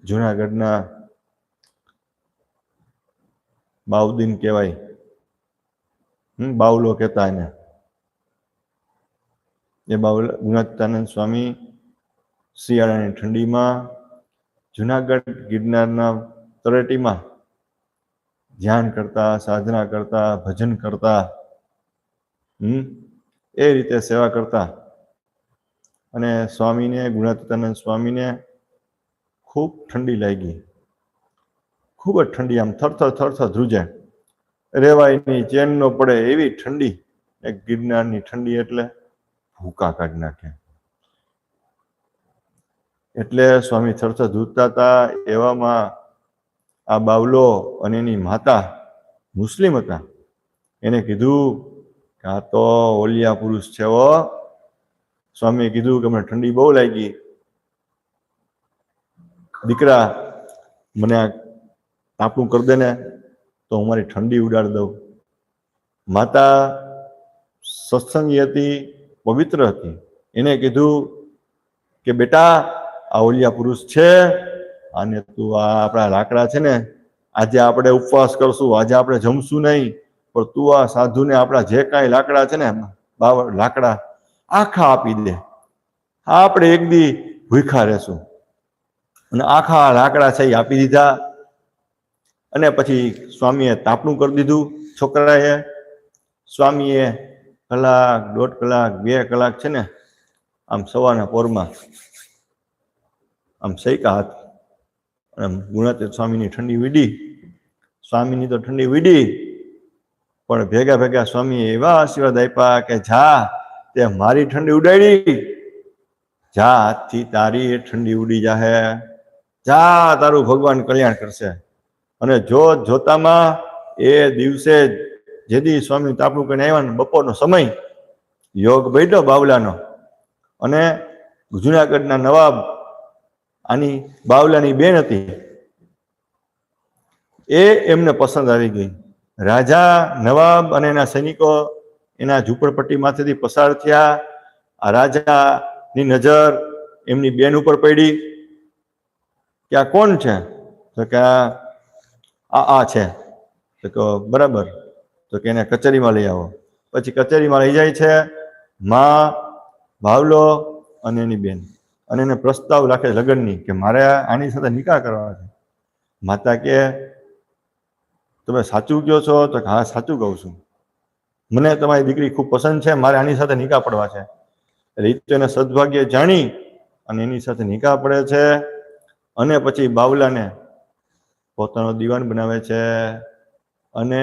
જુનાગઢના બાઉદીન કહેવાય, બાવલો કહેતા એને. એ બાવલા ગુણાતીતાનંદ સ્વામી શિયાળાની ઠંડીમાં જુનાગઢ ગિરનારના તળેટીમાં ધ્યાન કરતા, સાધના કરતા, ભજન કરતા, એ રીતે સેવા કરતા. અને સ્વામીને, ગુણાતીતાનંદ સ્વામીને ખૂબ ઠંડી લાગી, ખૂબ જ ઠંડી, આમ થરથર થરથર ધ્રુજે, રેવાય નહીં, ચેન ન પડે એવી ઠંડી. એક ગિરનારની ઠંડી એટલે ભૂકા કાઢી નાખે. એટલે સ્વામી થરથર ધ્રુજતા હતા. એવામાં આ બાવલો અને એની માતા મુસ્લિમ હતા. એને કીધું કે આ તો ઓલિયા પુરુષ છે. સ્વામીએ કીધું કે મને ઠંડી બહુ લાગી, દીકરા મને આ તાપણું કરી દે ને તો હું મારી ઠંડી ઉડાડી દઉં. માતા સત્સંગી હતી, પવિત્ર હતી. એને કીધું કે બેટા આ ઓલિયા પુરુષ છે, અને તું આ આપણા લાકડા છે ને, આજે આપણે ઉપવાસ કરશું, આજે આપણે જમશું નહીં, પણ તું આ સાધુને આપણા જે કાંઈ લાકડા છે ને, લાકડા આખા આપી દે, આપણે એક દી ભૂખ્યા રહેશું. અને આખા લાકડા છે એ આપી દીધા. અને પછી સ્વામીએ તાપણું કરી દીધું છોકરાએ. સ્વામીએ કલાક, 1.5 કલાક, 2 કલાક છે ને, આમ સવારના પોરમાં આમ સૈકા હાથ. અને ગુણાતીત સ્વામીની ઠંડી વીડી, સ્વામીની તો ઠંડી વીડી, પણ ભેગા ભેગા સ્વામીએ એવા આશીર્વાદ આપ્યા કે જા, તે મારી ઠંડી ઉડાડી, જા આજથી તારી એ ઠંડી ઉડી જાહે, જા તારું ભગવાન કલ્યાણ કરશે. અને જોતામાં એ દિવસે જેદી સ્વામી તાપણું કરીને આવ્યા ને, બપોરનો સમય, યોગ બેઠો બાવલાનો. અને જુનાગઢના નવાબ, આની બાવલાની બેન હતી, એ એમને પસંદ આવી ગઈ. રાજા, નવાબ અને એના સૈનિકો એના ઝૂંપડપટ્ટીમાંથી પસાર થયા. આ રાજાની નજર એમની બેન ઉપર પડી કે આ કોણ છે? તો કે આ છે. તો કે બરાબર, તો કે એને કચેરીમાં લઈ આવો. પછી કચેરીમાં લઈ જાય છે માં, બાવલો અને એની બેન, અને એને પ્રસ્તાવ રાખે લગ્નની કે મારે આની સાથે નિકાહ કરવા છે. માતા કે તમે સાચું કહો છો? તો હા સાચું કહું છું, મને તમારી દીકરી ખૂબ પસંદ છે, મારે આની સાથે નિકાહ પડવા છે. એટલે એને સદભાગ્ય જાણી અને એની સાથે નિકાહ પડે છે. અને પછી બાવલાને પોતાનો દીવાન બનાવે છે. અને